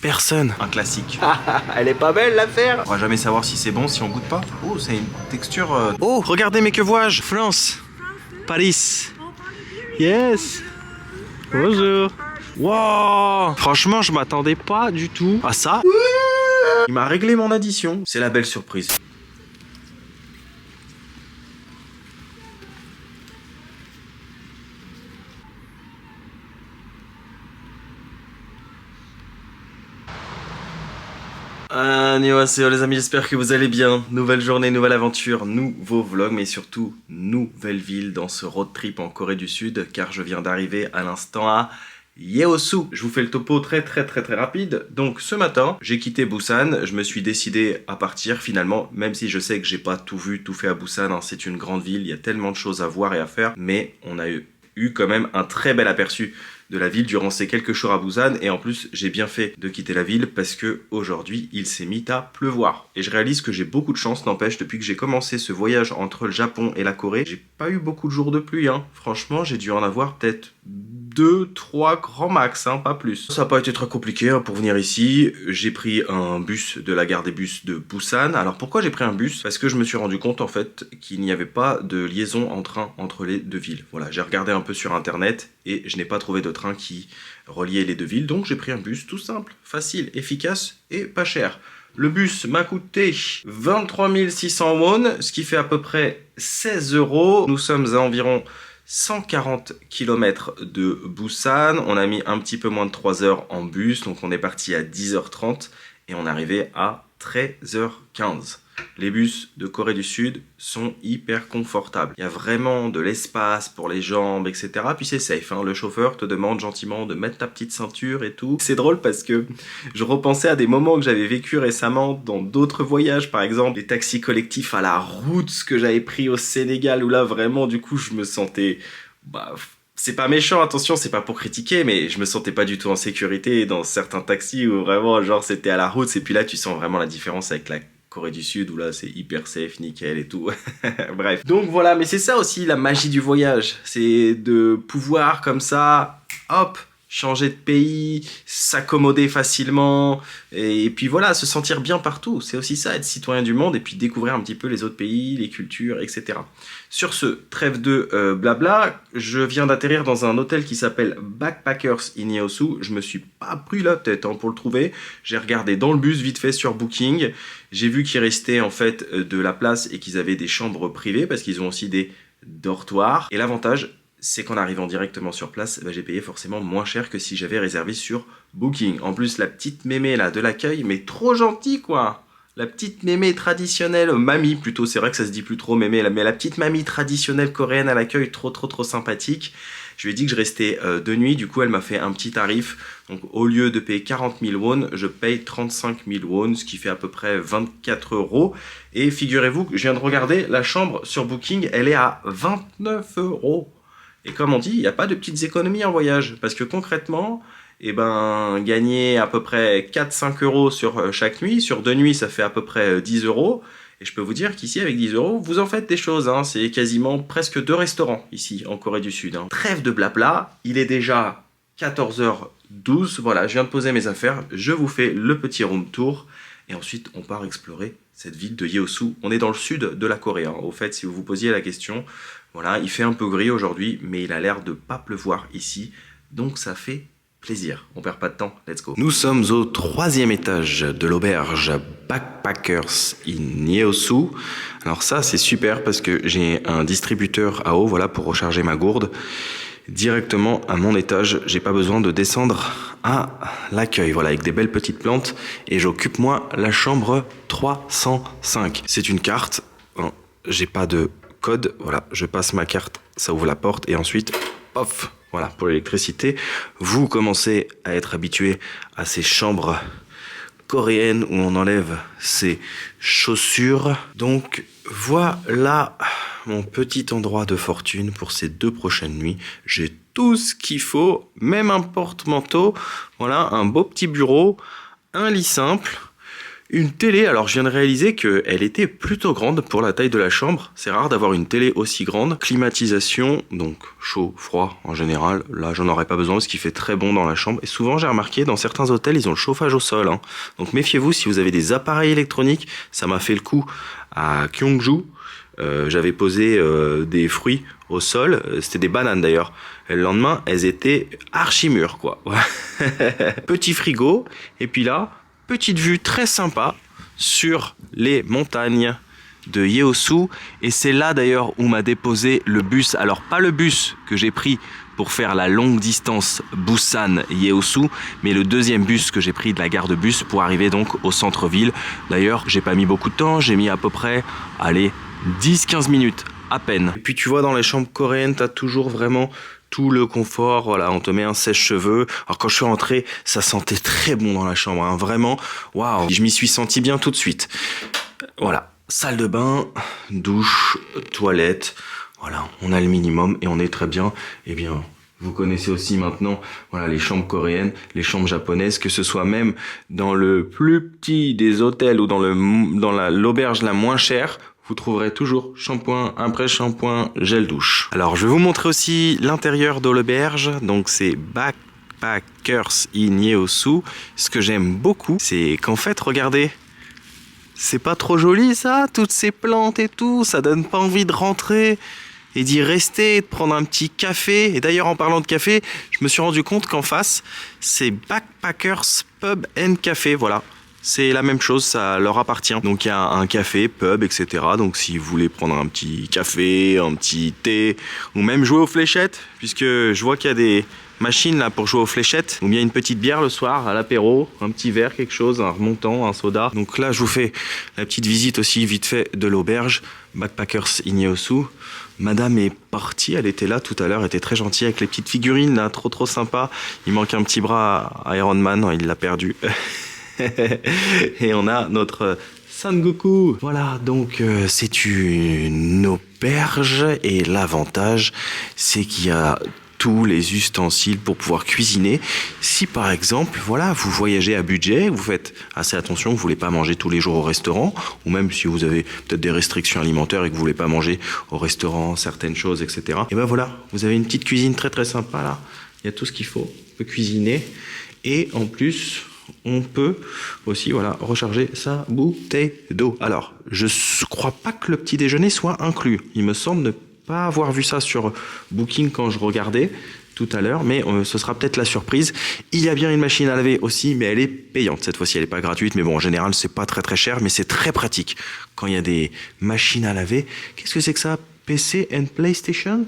Personne. Un classique. Elle est pas belle l'affaire. On va jamais savoir si c'est bon si on goûte pas. Oh, c'est une texture... Oh, regardez, mais que vois-je? France. Paris. Yes. Bonjour. Wow. Franchement, je m'attendais pas du tout à ça. Il m'a réglé mon addition. C'est la belle surprise. Annyeonghaseyo les amis, j'espère que vous allez bien. Nouvelle journée, nouvelle aventure, nouveau vlog, mais surtout nouvelle ville dans ce road trip en Corée du Sud, car je viens d'arriver à l'instant à Yeosu. Je vous fais le topo très rapide. Donc ce matin, j'ai quitté Busan, je me suis décidé à partir finalement, même si je sais que j'ai pas tout vu, tout fait à Busan, hein, c'est une grande ville, il y a tellement de choses à voir et à faire, mais on a eu quand même un très bel aperçu de la ville durant ces quelques jours à Busan, et en plus j'ai bien fait de quitter la ville parce que aujourd'hui il s'est mis à pleuvoir et je réalise que j'ai beaucoup de chance, n'empêche, depuis que j'ai commencé ce voyage entre le Japon et la Corée, j'ai pas eu beaucoup de jours de pluie, hein. Franchement j'ai dû en avoir peut-être 2-3 grands max, hein, pas plus. Ça n'a pas été très compliqué hein, pour venir ici. J'ai pris un bus de la gare des bus de Busan. Alors pourquoi j'ai pris un bus? Parce que je me suis rendu compte en fait qu'il n'y avait pas de liaison en train entre les deux villes. Voilà, j'ai regardé un peu sur internet et je n'ai pas trouvé de train qui reliait les deux villes. Donc j'ai pris un bus tout simple, facile, efficace et pas cher. Le bus m'a coûté 23 600 won, ce qui fait à peu près 16 €. Nous sommes à environ 140 km de Busan, on a mis un petit peu moins de 3 heures en bus, donc on est parti à 10h30 et on est arrivé à 13h15. Les bus de Corée du Sud sont hyper confortables. Il y a vraiment de l'espace pour les jambes, etc. Puis c'est safe, hein. Le chauffeur te demande gentiment de mettre ta petite ceinture et tout. C'est drôle parce que je repensais à des moments que j'avais vécu récemment dans d'autres voyages. Par exemple, les taxis collectifs à la route, ce que j'avais pris au Sénégal, où là vraiment du coup je me sentais... c'est pas méchant, attention, c'est pas pour critiquer, mais je me sentais pas du tout en sécurité dans certains taxis où vraiment genre c'était à la route, et puis là tu sens vraiment la différence avec la Corée du Sud où là c'est hyper safe, nickel et tout. Bref. Donc voilà, mais c'est ça aussi la magie du voyage, c'est de pouvoir comme ça, hop, changer de pays, s'accommoder facilement, et puis voilà, se sentir bien partout. C'est aussi ça, être citoyen du monde, et puis découvrir un petit peu les autres pays, les cultures, etc. Sur ce, trêve de blabla, je viens d'atterrir dans un hôtel qui s'appelle Backpackers in Yeosu. Je me suis pas pris la tête hein, pour le trouver. J'ai regardé dans le bus vite fait sur Booking. J'ai vu qu'il restait en fait de la place et qu'ils avaient des chambres privées parce qu'ils ont aussi des dortoirs. Et l'avantage, c'est qu'en arrivant directement sur place, j'ai payé forcément moins cher que si j'avais réservé sur Booking. En plus, la petite mémé là de l'accueil, mais trop gentille quoi. La petite mémé traditionnelle, mamie plutôt, c'est vrai que ça se dit plus trop mémé, mais la petite mamie traditionnelle coréenne à l'accueil, trop sympathique. Je lui ai dit que je restais 2 nuits, du coup elle m'a fait un petit tarif. Donc au lieu de payer 40 000 won, je paye 35 000 won, ce qui fait à peu près 24 €. Et figurez-vous que je viens de regarder, la chambre sur Booking, elle est à 29 €. Et comme on dit, il n'y a pas de petites économies en voyage, parce que concrètement... et gagner à peu près 4-5 € sur chaque nuit. Sur 2 nuits, ça fait à peu près 10 €. Et je peux vous dire qu'ici, avec 10 €, vous en faites des choses. Hein. C'est quasiment presque 2 restaurants ici, en Corée du Sud. Hein. Trêve de blabla, il est déjà 14h12. Voilà, je viens de poser mes affaires. Je vous fais le petit room tour. Et ensuite, on part explorer cette ville de Yeosu. On est dans le sud de la Corée. Hein. Au fait, si vous vous posiez la question, voilà, il fait un peu gris aujourd'hui, mais il a l'air de pas pleuvoir ici. Donc ça fait plaisir, on perd pas de temps, let's go. Nous sommes au 3e étage de l'auberge Backpackers in Yeosu. Alors ça c'est super parce que j'ai un distributeur à eau, voilà, pour recharger ma gourde directement à mon étage. J'ai pas besoin de descendre à l'accueil, voilà, avec des belles petites plantes, et j'occupe moi la chambre 305. C'est une carte, bon, j'ai pas de code, voilà, je passe ma carte, ça ouvre la porte et ensuite, paf. Voilà, pour l'électricité, vous commencez à être habitué à ces chambres coréennes où on enlève ses chaussures. Donc voilà mon petit endroit de fortune pour ces 2 prochaines nuits. J'ai tout ce qu'il faut, même un porte-manteau. Voilà, un beau petit bureau, un lit simple, Une télé, alors je viens de réaliser qu'elle était plutôt grande pour la taille de la chambre. C'est rare d'avoir une télé aussi grande. Climatisation, donc chaud, froid en général. Là, j'en aurais pas besoin parce qu'il fait très bon dans la chambre. Et souvent, j'ai remarqué, dans certains hôtels, ils ont le chauffage au sol. Hein. Donc méfiez-vous si vous avez des appareils électroniques. Ça m'a fait le coup à Gyeongju. J'avais posé des fruits au sol. C'était des bananes d'ailleurs. Et le lendemain, elles étaient archi mûres, quoi. Petit frigo. Et puis là, petite vue très sympa sur les montagnes de Yeosu. Et c'est là d'ailleurs où m'a déposé le bus. Alors pas le bus que j'ai pris pour faire la longue distance Busan-Yeosu, mais le deuxième bus que j'ai pris de la gare de bus pour arriver donc au centre-ville. D'ailleurs, j'ai pas mis beaucoup de temps, j'ai mis à peu près, allez, 10-15 minutes à peine. Et puis tu vois, dans les chambres coréennes, t'as toujours vraiment tout le confort, voilà, on te met un sèche-cheveux. Alors quand je suis rentré, ça sentait très bon dans la chambre, hein, vraiment, waouh, je m'y suis senti bien tout de suite. Voilà, salle de bain, douche, toilette, voilà, on a le minimum et on est très bien. Eh bien, vous connaissez aussi maintenant, voilà, les chambres coréennes, les chambres japonaises, que ce soit même dans le plus petit des hôtels ou dans l'auberge la moins chère, vous trouverez toujours shampoing, après-shampoing, gel douche. Alors, je vais vous montrer aussi l'intérieur de l'auberge. Donc, c'est Backpackers in Yeosu. Ce que j'aime beaucoup, c'est qu'en fait, regardez, c'est pas trop joli ça, toutes ces plantes et tout, ça donne pas envie de rentrer et d'y rester, et de prendre un petit café. Et d'ailleurs, en parlant de café, je me suis rendu compte qu'en face, c'est Backpackers Pub and Café, voilà. C'est la même chose, ça leur appartient. Donc il y a un café, pub, etc. Donc si vous voulez prendre un petit café, un petit thé, ou même jouer aux fléchettes, puisque je vois qu'il y a des machines là pour jouer aux fléchettes, ou bien une petite bière le soir à l'apéro, un petit verre, quelque chose, un remontant, un soda. Donc là, je vous fais la petite visite aussi vite fait de l'auberge Backpackers in Yeosu. Madame est partie, elle était là tout à l'heure, elle était très gentille avec les petites figurines là, trop sympa. Il manque un petit bras à Iron Man, il l'a perdu. Et on a notre Sangoku. Voilà, donc c'est une auberge et l'avantage, c'est qu'il y a tous les ustensiles pour pouvoir cuisiner. Si par exemple, voilà, vous voyagez à budget, vous faites assez attention, vous voulez pas manger tous les jours au restaurant, ou même si vous avez peut-être des restrictions alimentaires et que vous voulez pas manger au restaurant certaines choses, etc. Et ben voilà, vous avez une petite cuisine très sympa là. Il y a tout ce qu'il faut, on peut cuisiner et en plus on peut aussi, voilà, recharger sa bouteille d'eau. Alors, je crois pas que le petit déjeuner soit inclus. Il me semble ne pas avoir vu ça sur Booking quand je regardais tout à l'heure, mais ce sera peut-être la surprise. Il y a bien une machine à laver aussi, mais elle est payante. Cette fois-ci, elle n'est pas gratuite, mais bon, en général, c'est pas très cher, mais c'est très pratique quand il y a des machines à laver. Qu'est-ce que c'est que ça? PC and PlayStation?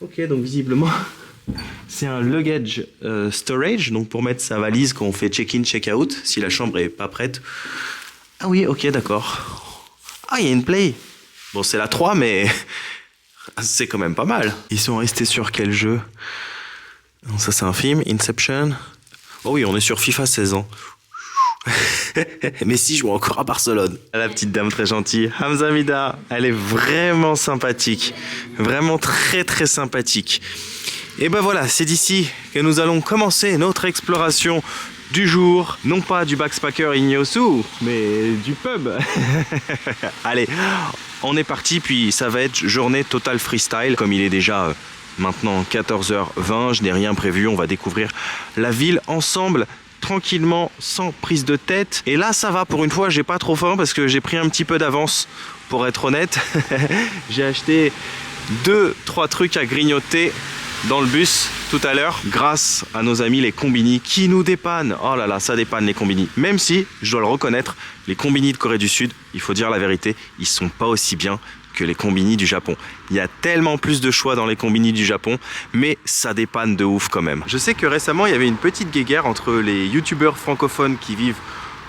Ok, donc visiblement... C'est un luggage storage, donc pour mettre sa valise quand on fait check-in, check-out, si la chambre est pas prête. Ah oui, ok, d'accord. Ah, il y a une Play. Bon, c'est la 3, mais c'est quand même pas mal. Ils sont restés sur quel jeu? Non, ça, c'est un film, Inception. Oh oui, on est sur FIFA 16 ans. Messi joue encore à Barcelone. La petite dame très gentille, Hamza Mida, elle est vraiment sympathique. Vraiment très sympathique. Et ben voilà, c'est d'ici que nous allons commencer notre exploration du jour. Non pas du Backpacker in Yeosu, mais du pub. Allez, on est parti, puis ça va être journée totale freestyle. Comme il est déjà maintenant 14h20, je n'ai rien prévu, on va découvrir la ville ensemble, tranquillement, sans prise de tête. Et là, ça va, pour une fois, j'ai pas trop faim parce que j'ai pris un petit peu d'avance, pour être honnête. J'ai acheté 2-3 trucs à grignoter dans le bus tout à l'heure, grâce à nos amis les combini qui nous dépannent. Oh là là, ça dépanne les combini. Même si, je dois le reconnaître, les combini de Corée du Sud, il faut dire la vérité, ils sont pas aussi bien que les combini du Japon. Il y a tellement plus de choix dans les combini du Japon, mais ça dépanne de ouf quand même. Je sais que récemment, il y avait une petite guéguerre entre les youtubeurs francophones qui vivent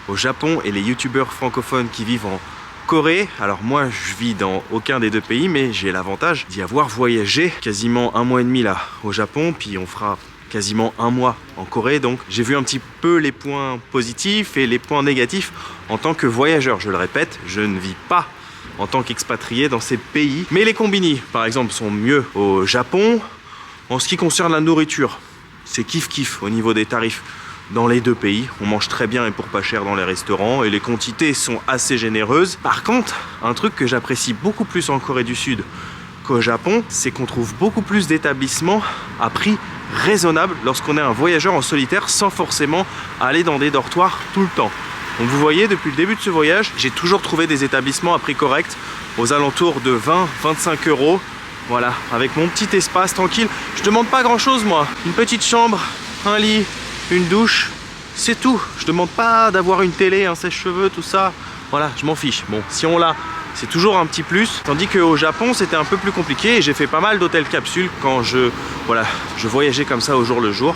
au Japon et les youtubeurs francophones qui vivent en Corée. Alors moi, je vis dans aucun des deux pays, mais j'ai l'avantage d'y avoir voyagé quasiment 1 mois et demi là au Japon, puis on fera quasiment 1 mois en Corée, donc j'ai vu un petit peu les points positifs et les points négatifs en tant que voyageur. Je le répète, je ne vis pas en tant qu'expatrié dans ces pays, mais les combini par exemple sont mieux au Japon. En ce qui concerne la nourriture, c'est kiff au niveau des tarifs. dans les deux pays. On mange très bien et pour pas cher dans les restaurants et les quantités sont assez généreuses. Par contre, un truc que j'apprécie beaucoup plus en Corée du Sud qu'au Japon, c'est qu'on trouve beaucoup plus d'établissements à prix raisonnable lorsqu'on est un voyageur en solitaire sans forcément aller dans des dortoirs tout le temps. Donc vous voyez, depuis le début de ce voyage, j'ai toujours trouvé des établissements à prix correct aux alentours de 20-25 €. Voilà, avec mon petit espace tranquille. Je demande pas grand chose moi. Une petite chambre, un lit, une douche, c'est tout. Je demande pas d'avoir une télé, un sèche-cheveux, tout ça. Voilà, je m'en fiche. Bon, si on l'a, c'est toujours un petit plus. Tandis qu'au Japon, c'était un peu plus compliqué et j'ai fait pas mal d'hôtels capsules quand je voyageais comme ça au jour le jour.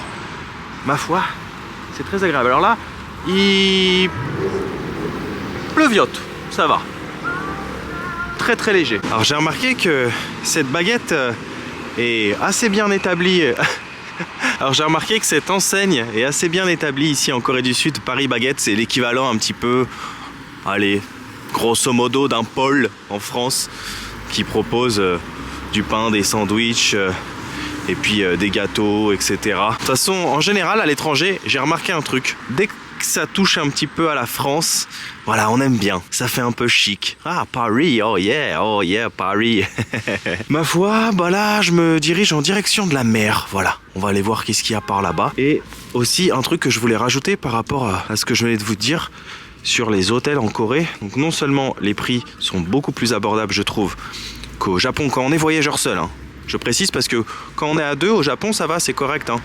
Ma foi, c'est très agréable. Alors là, il pleuviote, ça va. Très très léger. Alors j'ai remarqué que cette baguette est assez bien établie. Alors j'ai remarqué que cette enseigne est assez bien établie ici en Corée du Sud. Paris Baguette, c'est l'équivalent un petit peu, allez, grosso modo d'un pôle en France qui propose du pain, des sandwichs et puis des gâteaux, etc. De toute façon, en général, à l'étranger, j'ai remarqué un truc. Dès que ça touche un petit peu à la France, voilà, on aime bien. Ça fait un peu chic. Ah, Paris, oh yeah, Paris. Ma foi, bah là, je me dirige en direction de la mer. Voilà, on va aller voir qu'est-ce qu'il y a par là-bas. Et aussi, un truc que je voulais rajouter par rapport à ce que je venais de vous dire sur les hôtels en Corée. Donc non seulement les prix sont beaucoup plus abordables, je trouve, qu'au Japon quand on est voyageur seul. Hein. Je précise parce que quand on est à deux, au Japon, ça va, c'est correct. Hein.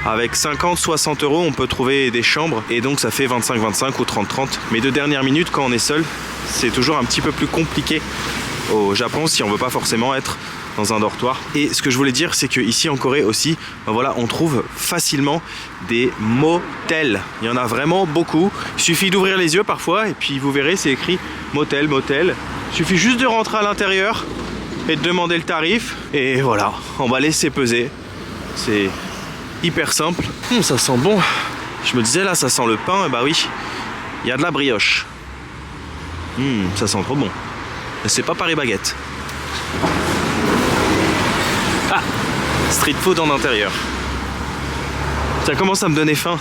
Avec 50-60 €, on peut trouver des chambres et donc ça fait 25-25 ou 30-30. Mais de dernière minute, quand on est seul, c'est toujours un petit peu plus compliqué au Japon si on veut pas forcément être dans un dortoir. Et ce que je voulais dire, c'est qu'ici en Corée aussi, ben voilà, on trouve facilement des motels. Il y en a vraiment beaucoup. Il suffit d'ouvrir les yeux parfois et puis vous verrez, c'est écrit motel, motel. Il suffit juste de rentrer à l'intérieur et de demander le tarif. Et voilà, on va laisser peser. C'est hyper simple. Ça sent bon. Je me disais là, ça sent le pain. Et bah oui, il y a de la brioche. Ça sent trop bon. C'est pas Paris Baguette. Ah, street food en intérieur. Ça commence à me donner faim.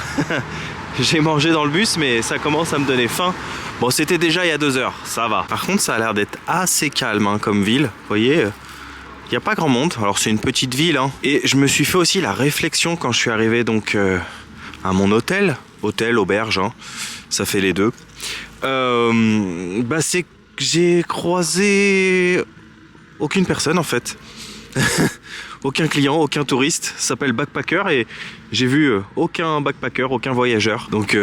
J'ai mangé dans le bus, mais ça commence à me donner faim. Bon, c'était déjà il y a 2 heures, ça va. Par contre, ça a l'air d'être assez calme hein, comme ville. Vous voyez, il n'y a pas grand monde. Alors c'est une petite ville. Hein. Et je me suis fait aussi la réflexion quand je suis arrivé donc à mon hôtel. Hôtel, auberge, hein. Ça fait les deux. Bah c'est que j'ai croisé aucune personne en fait. Aucun client, aucun touriste. Ça s'appelle backpacker et j'ai vu aucun backpacker, aucun voyageur. Donc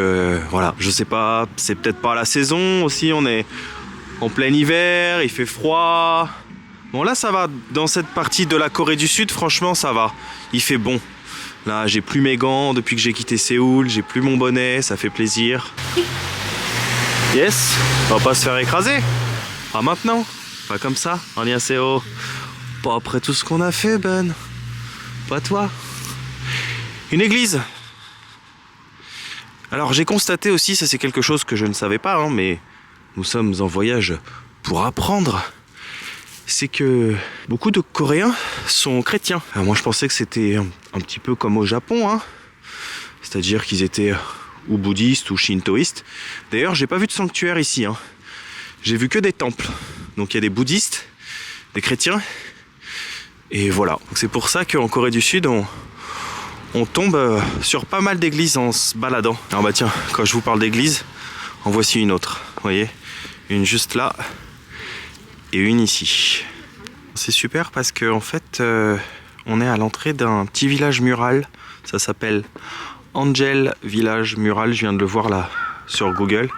voilà, je sais pas, c'est peut-être pas la saison aussi. On est en plein hiver, il fait froid. Bon là ça va, dans cette partie de la Corée du Sud, franchement ça va. Il fait bon. Là j'ai plus mes gants depuis que j'ai quitté Séoul, j'ai plus mon bonnet, ça fait plaisir. Yes, on va pas se faire écraser. Pas maintenant, pas comme ça, on est assez haut. Pas après tout ce qu'on a fait, Ben. Pas toi. Une église. Alors j'ai constaté aussi, ça c'est quelque chose que je ne savais pas, hein, mais nous sommes en voyage pour apprendre. C'est que beaucoup de Coréens sont chrétiens. Alors moi je pensais que c'était un petit peu comme au Japon, hein. C'est-à-dire qu'ils étaient ou bouddhistes ou shintoïstes. D'ailleurs j'ai pas vu de sanctuaire ici, hein. J'ai vu que des temples. Donc il y a des bouddhistes, des chrétiens. Et voilà, c'est pour ça qu'en Corée du Sud, on tombe sur pas mal d'églises en se baladant. Alors bah tiens, quand je vous parle d'église, en voici une autre. Vous voyez, une juste là et une ici. C'est super parce qu'en fait, on est à l'entrée d'un petit village mural. Ça s'appelle Angel Village Mural. Je viens de le voir là sur Google.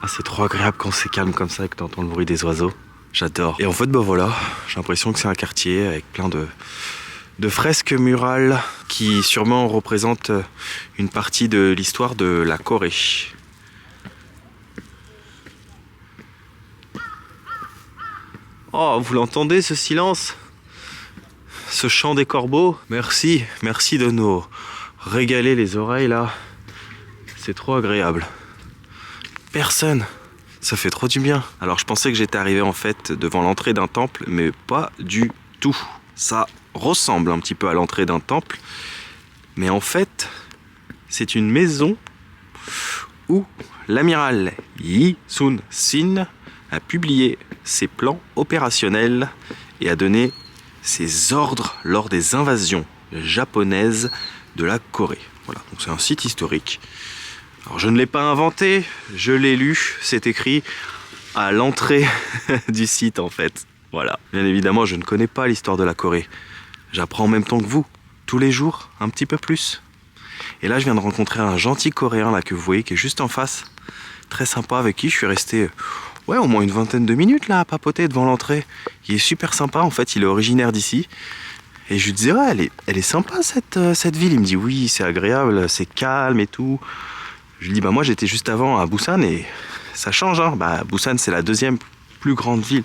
Ah, c'est trop agréable quand c'est calme comme ça et que tu entends le bruit des oiseaux. J'adore. Et en fait, bah voilà, j'ai l'impression que c'est un quartier avec plein de fresques murales qui sûrement représentent une partie de l'histoire de la Corée. Oh, vous l'entendez ce silence? Ce chant des corbeaux? Merci, merci de nous régaler les oreilles là. C'est trop agréable. Personne. Ça fait trop du bien. Alors je pensais que j'étais arrivé en fait devant l'entrée d'un temple, mais pas du tout. Ça ressemble un petit peu à l'entrée d'un temple, mais en fait, c'est une maison où l'amiral Yi Sun-sin a publié ses plans opérationnels et a donné ses ordres lors des invasions japonaises de la Corée. Voilà, donc c'est un site historique. Alors je ne l'ai pas inventé, je l'ai lu, c'est écrit à l'entrée du site en fait. Voilà. Bien évidemment, je ne connais pas l'histoire de la Corée. J'apprends en même temps que vous, tous les jours, un petit peu plus. Et là, je viens de rencontrer un gentil Coréen là que vous voyez qui est juste en face. Très sympa, avec qui je suis resté au moins une vingtaine de minutes là à papoter devant l'entrée. Il est super sympa, en fait, il est originaire d'ici. Et je lui disais, ouais, elle est sympa cette ville. Il me dit, oui, c'est agréable, c'est calme et tout. Je lui dis, bah moi j'étais juste avant à Busan et ça change, hein. Bah, Busan, c'est la deuxième plus grande ville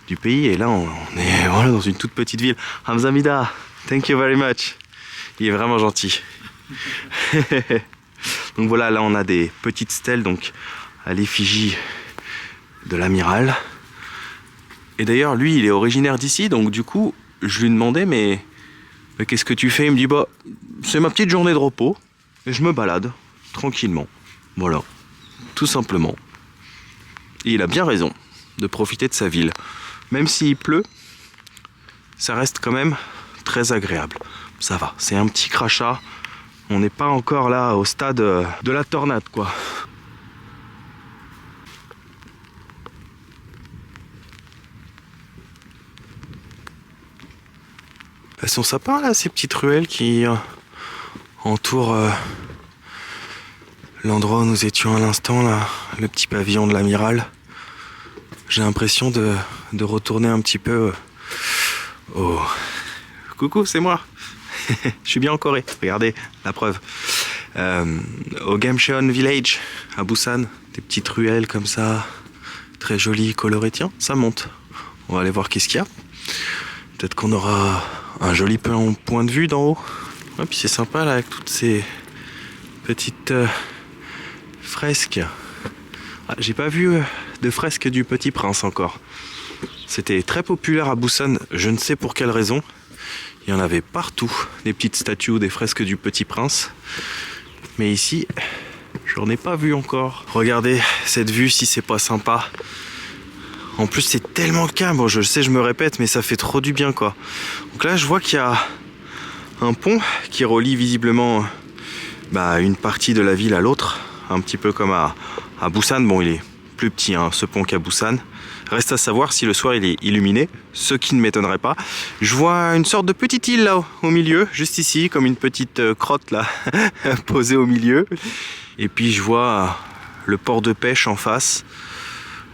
du pays. Et là, on est voilà, dans une toute petite ville. Hamzamida, thank you very much. Il est vraiment gentil. Donc voilà, là on a des petites stèles donc à l'effigie de l'amiral. Et d'ailleurs lui il est originaire d'ici, donc du coup je lui demandais mais qu'est-ce que tu fais? Il me dit bah c'est ma petite journée de repos et je me balade tranquillement. Voilà, tout simplement. Et il a bien raison de profiter de sa ville. Même s'il pleut, ça reste quand même très agréable. Ça va, c'est un petit crachat. On n'est pas encore là au stade de la tornade, quoi. Elles sont sympas, là, ces petites ruelles qui entourent l'endroit où nous étions à l'instant, là, le petit pavillon de l'amiral. J'ai l'impression de retourner un petit peu au... Coucou, c'est moi. Je suis bien en Corée, regardez la preuve. Au Gamcheon Village à Busan, des petites ruelles comme ça, très jolies, colorées. Tiens, ça monte. On va aller voir qu'est-ce qu'il y a. Peut-être qu'on aura un joli point de vue d'en haut. Et puis c'est sympa là avec toutes ces petites fresques. Ah, j'ai pas vu de fresques du Petit Prince encore. C'était très populaire à Busan, je ne sais pour quelle raison. Il y en avait partout, des petites statues, des fresques du Petit Prince. Mais ici, j'en ai pas vu encore. Regardez cette vue, si c'est pas sympa. En plus, c'est tellement calme. Bon, je sais, je me répète, mais ça fait trop du bien, quoi. Donc là, je vois qu'il y a un pont qui relie visiblement une partie de la ville à l'autre. Un petit peu comme à Busan. Bon, il est plus petit, hein, ce pont qu'à Busan. Reste à savoir si le soir il est illuminé, ce qui ne m'étonnerait pas. Je vois une sorte de petite île là au milieu, juste ici, comme une petite crotte là, posée au milieu. Et puis je vois le port de pêche en face.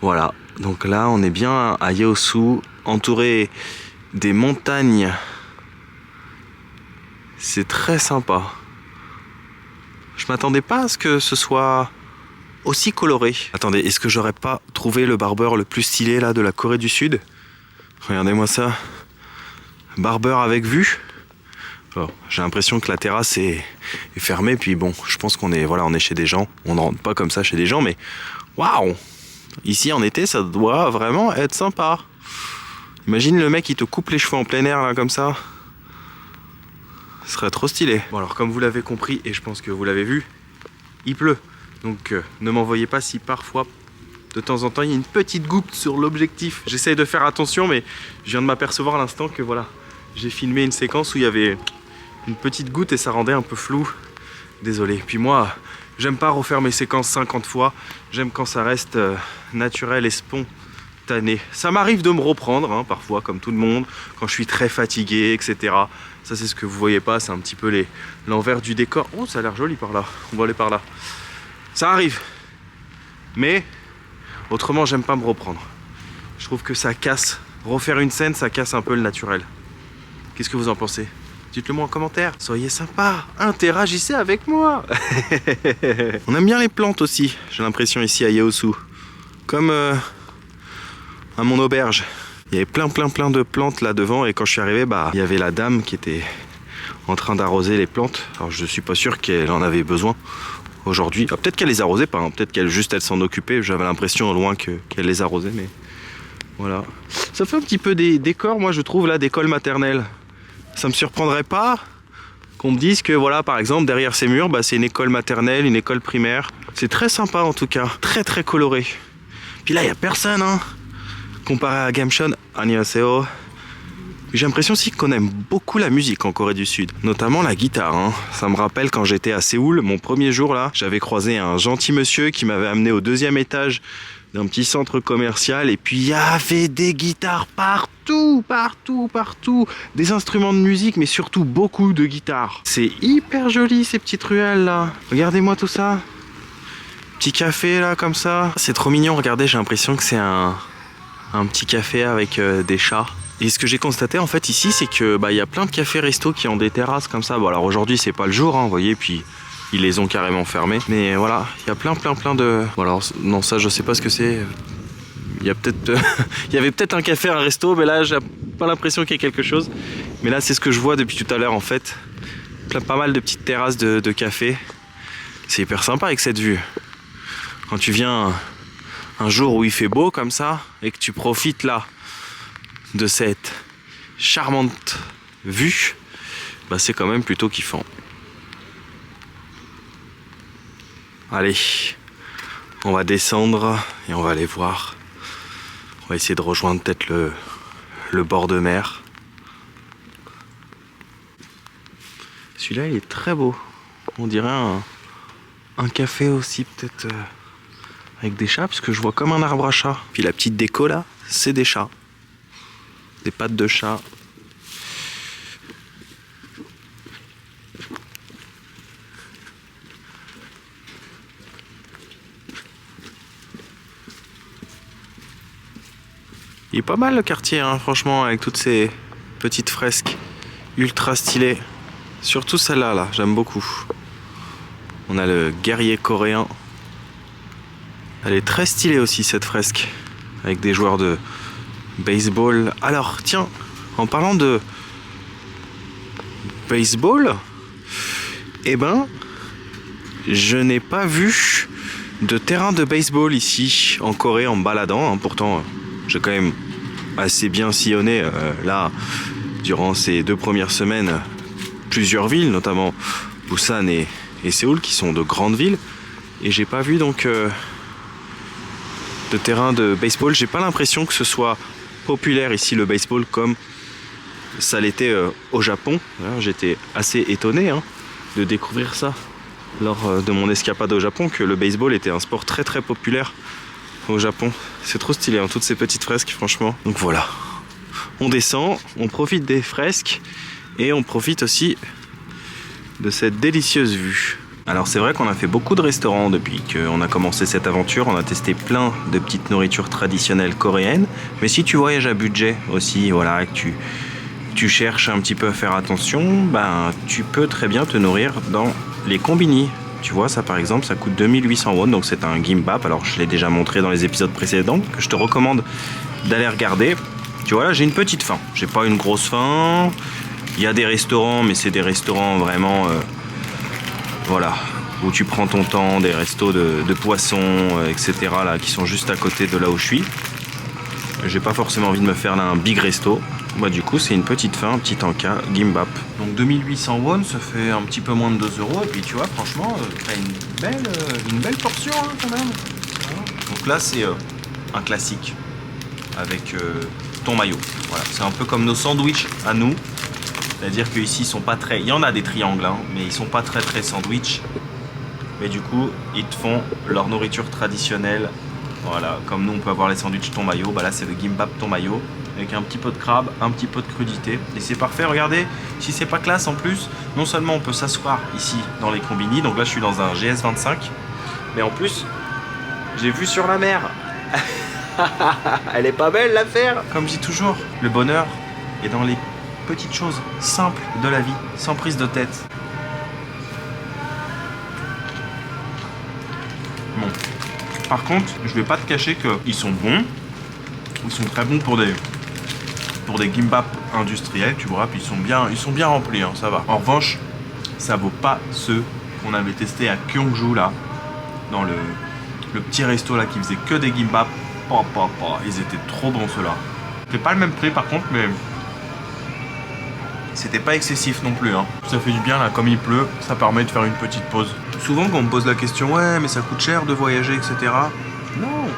Voilà, donc là on est bien à Yeosu, entouré des montagnes. C'est très sympa. Je m'attendais pas à ce que ce soit aussi coloré. Attendez, est-ce que j'aurais pas trouvé le barbeur le plus stylé là de la Corée du Sud? Regardez-moi ça. Barbeur avec vue. Oh, j'ai l'impression que la terrasse est fermée, puis bon, je pense qu'on est, voilà, on est chez des gens. On ne rentre pas comme ça chez des gens, mais waouh! Ici en été, ça doit vraiment être sympa. Imagine le mec qui te coupe les cheveux en plein air là comme ça. Ce serait trop stylé. Bon alors comme vous l'avez compris, et je pense que vous l'avez vu, il pleut. Donc ne m'envoyez pas si parfois, de temps en temps, il y a une petite goutte sur l'objectif. J'essaye de faire attention, mais je viens de m'apercevoir à l'instant que voilà, j'ai filmé une séquence où il y avait une petite goutte et ça rendait un peu flou. Désolé. Puis moi, j'aime pas refaire mes séquences 50 fois. J'aime quand ça reste naturel et spontané. Ça m'arrive de me reprendre, hein, parfois, comme tout le monde, quand je suis très fatigué, etc. Ça, c'est ce que vous voyez pas, c'est un petit peu l'envers du décor. Oh, ça a l'air joli par là. On va aller par là. Ça arrive, mais autrement j'aime pas me reprendre. Je trouve que ça casse, refaire une scène ça casse un peu le naturel. Qu'est-ce que vous en pensez? Dites-le moi en commentaire, soyez sympa, interagissez avec moi. On aime bien les plantes aussi, j'ai l'impression ici à Yeosu. Comme à mon auberge. Il y avait plein de plantes là devant et quand je suis arrivé, il y avait la dame qui était en train d'arroser les plantes. Alors je suis pas sûr qu'elle en avait besoin aujourd'hui. Ah, peut-être qu'elle les arrosait pas, hein. Peut-être qu'elle s'en occupait. J'avais l'impression au loin qu'elle les arrosait, mais voilà. Ça fait un petit peu des décors, moi je trouve là, d'école maternelle. Ça me surprendrait pas qu'on me dise que voilà, par exemple, derrière ces murs, bah, c'est une école maternelle, une école primaire. C'est très sympa en tout cas, très très coloré. Puis là, il n'y a personne, hein. Comparé à Gamcheon, annyeonghaseyo. J'ai l'impression aussi qu'on aime beaucoup la musique en Corée du Sud, notamment la guitare, hein. Ça me rappelle quand j'étais à Séoul, mon premier jour là, j'avais croisé un gentil monsieur qui m'avait amené au 2e étage d'un petit centre commercial et puis il y avait des guitares partout, partout, partout. Des instruments de musique mais surtout beaucoup de guitares. C'est hyper joli ces petites ruelles là. Regardez-moi tout ça. Petit café là comme ça. C'est trop mignon, regardez, j'ai l'impression que c'est un petit café avec des chats. Et ce que j'ai constaté en fait ici, c'est que y a plein de cafés restos qui ont des terrasses comme ça. Bon alors aujourd'hui c'est pas le jour, hein, vous voyez, puis ils les ont carrément fermés. Mais voilà, il y a plein de... Bon alors non, ça je sais pas ce que c'est. Il y a peut-être... il y avait peut-être un café, un resto, mais là j'ai pas l'impression qu'il y ait quelque chose. Mais là c'est ce que je vois depuis tout à l'heure en fait. Pas mal de petites terrasses de café. C'est hyper sympa avec cette vue. Quand tu viens un jour où il fait beau comme ça et que tu profites là de cette charmante vue, c'est quand même plutôt kiffant. Allez, on va descendre et on va aller voir. On va essayer de rejoindre peut-être le bord de mer. Celui-là, il est très beau. On dirait un café aussi, peut-être avec des chats, parce que je vois comme un arbre à chat. Puis la petite déco là, c'est des chats. Des pattes de chat. Il est pas mal le quartier, hein, franchement, avec toutes ces petites fresques ultra stylées. Surtout celle-là, là, j'aime beaucoup. On a le guerrier coréen. Elle est très stylée aussi, cette fresque, avec des joueurs de baseball. Alors, tiens, en parlant de baseball, je n'ai pas vu de terrain de baseball ici en Corée en me baladant, hein. Pourtant, j'ai quand même assez bien sillonné là durant ces 2 premières semaines plusieurs villes, notamment Busan et Séoul, qui sont de grandes villes, et j'ai pas vu donc de terrain de baseball. J'ai pas l'impression que ce soit populaire ici le baseball comme ça l'était au Japon. J'étais assez étonné de découvrir ça lors de mon escapade au Japon, que le baseball était un sport très très populaire au Japon. C'est trop stylé, toutes ces petites fresques, franchement. Donc voilà, on descend, on profite des fresques et on profite aussi de cette délicieuse vue. Alors c'est vrai qu'on a fait beaucoup de restaurants depuis qu'on a commencé cette aventure. On a testé plein de petites nourritures traditionnelles coréennes. Mais si tu voyages à budget aussi, voilà, que tu cherches un petit peu à faire attention, tu peux très bien te nourrir dans les combini. Tu vois, ça par exemple, ça coûte 2800 won, donc c'est un gimbap. Alors je l'ai déjà montré dans les épisodes précédents, que je te recommande d'aller regarder. Tu vois, là j'ai une petite faim, j'ai pas une grosse faim. Il y a des restaurants, mais c'est des restaurants vraiment... voilà, où tu prends ton temps, des restos de poissons, etc. là, qui sont juste à côté de là où je suis. J'ai pas forcément envie de me faire là un big resto. Du coup, c'est une petite faim, un petit encas, gimbap. Donc 2800 won, ça fait un petit peu moins de 2 €. Et puis tu vois, franchement, t'as une belle portion quand même. Donc là, c'est un classique avec thon mayo. Voilà, c'est un peu comme nos sandwichs à nous. C'est-à-dire qu'ici, ils sont pas très... Il y en a des triangles, mais ils sont pas très très sandwich. Mais du coup, ils te font leur nourriture traditionnelle. Voilà, comme nous, on peut avoir les sandwichs thon mayo. Là, c'est le gimbap thon mayo. Avec un petit peu de crabe, un petit peu de crudité. Et c'est parfait, regardez. Si c'est pas classe en plus, non seulement on peut s'asseoir ici dans les combini. Donc là, je suis dans un GS25. Mais en plus, j'ai vue sur la mer. Elle est pas belle l'affaire. Comme je dis toujours, le bonheur est dans les petites choses simples de la vie, sans prise de tête. Bon. Par contre, je vais pas te cacher qu'ils sont bons. Ils sont très bons pour des gimbap industriels, tu vois. Puis ils sont bien remplis, ça va. En revanche, ça vaut pas ceux qu'on avait testés à Gyeongju là, dans le petit resto là qui faisait que des gimbap. Ils étaient trop bons ceux-là. C'est pas le même prix par contre, mais c'était pas excessif non plus. Hein. Ça fait du bien là, comme il pleut, ça permet de faire une petite pause. Souvent quand on me pose la question, ouais mais ça coûte cher de voyager, etc. Non.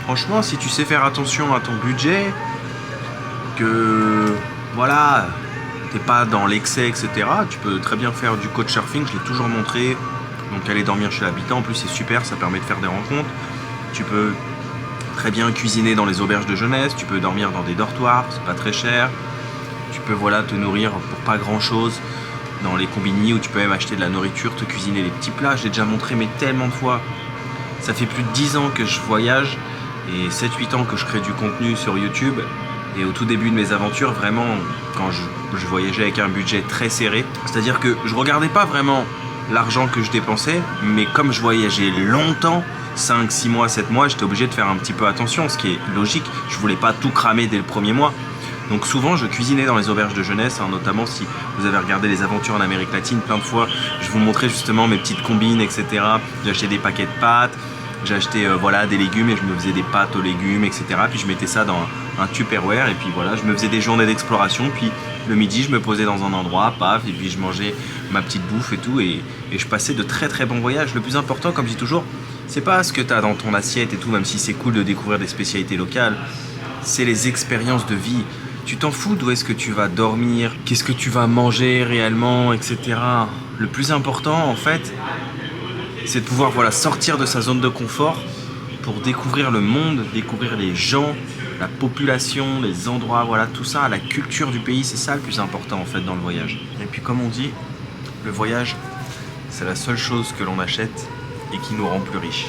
Franchement, si tu sais faire attention à ton budget, que voilà, t'es pas dans l'excès, etc. Tu peux très bien faire du couchsurfing, je l'ai toujours montré. Donc aller dormir chez l'habitant, en plus c'est super, ça permet de faire des rencontres. Tu peux très bien cuisiner dans les auberges de jeunesse, tu peux dormir dans des dortoirs, c'est pas très cher. Tu peux voilà, te nourrir pour pas grand chose dans les combini où tu peux même acheter de la nourriture, te cuisiner les petits plats. Je l'ai déjà montré mais tellement de fois. Ça fait plus de 10 ans que je voyage et 7-8 ans que je crée du contenu sur YouTube. Et au tout début de mes aventures, vraiment, quand je voyageais avec un budget très serré, c'est-à-dire que je regardais pas vraiment l'argent que je dépensais, mais comme je voyageais longtemps, 5, 6 mois, 7 mois, j'étais obligé de faire un petit peu attention, ce qui est logique. Je voulais pas tout cramer dès le premier mois. Donc souvent, je cuisinais dans les auberges de jeunesse, hein, notamment si vous avez regardé les aventures en Amérique latine, plein de fois, je vous montrais justement mes petites combines, etc. J'ai acheté des paquets de pâtes, j'ai acheté voilà, des légumes et je me faisais des pâtes aux légumes, etc. Puis je mettais ça dans un Tupperware et puis voilà, je me faisais des journées d'exploration. Puis le midi, je me posais dans un endroit, paf, et puis je mangeais ma petite bouffe et tout. Et je passais de très très bons voyages. Le plus important, comme je dis toujours, c'est pas ce que tu as dans ton assiette et tout, même si c'est cool de découvrir des spécialités locales, c'est les expériences de vie. Tu t'en fous d'où est-ce que tu vas dormir, qu'est-ce que tu vas manger réellement, etc. Le plus important, en fait, c'est de pouvoir voilà, sortir de sa zone de confort pour découvrir le monde, découvrir les gens, la population, les endroits, voilà, tout ça, la culture du pays, c'est ça le plus important en fait dans le voyage. Et puis comme on dit, le voyage, c'est la seule chose que l'on achète et qui nous rend plus riches.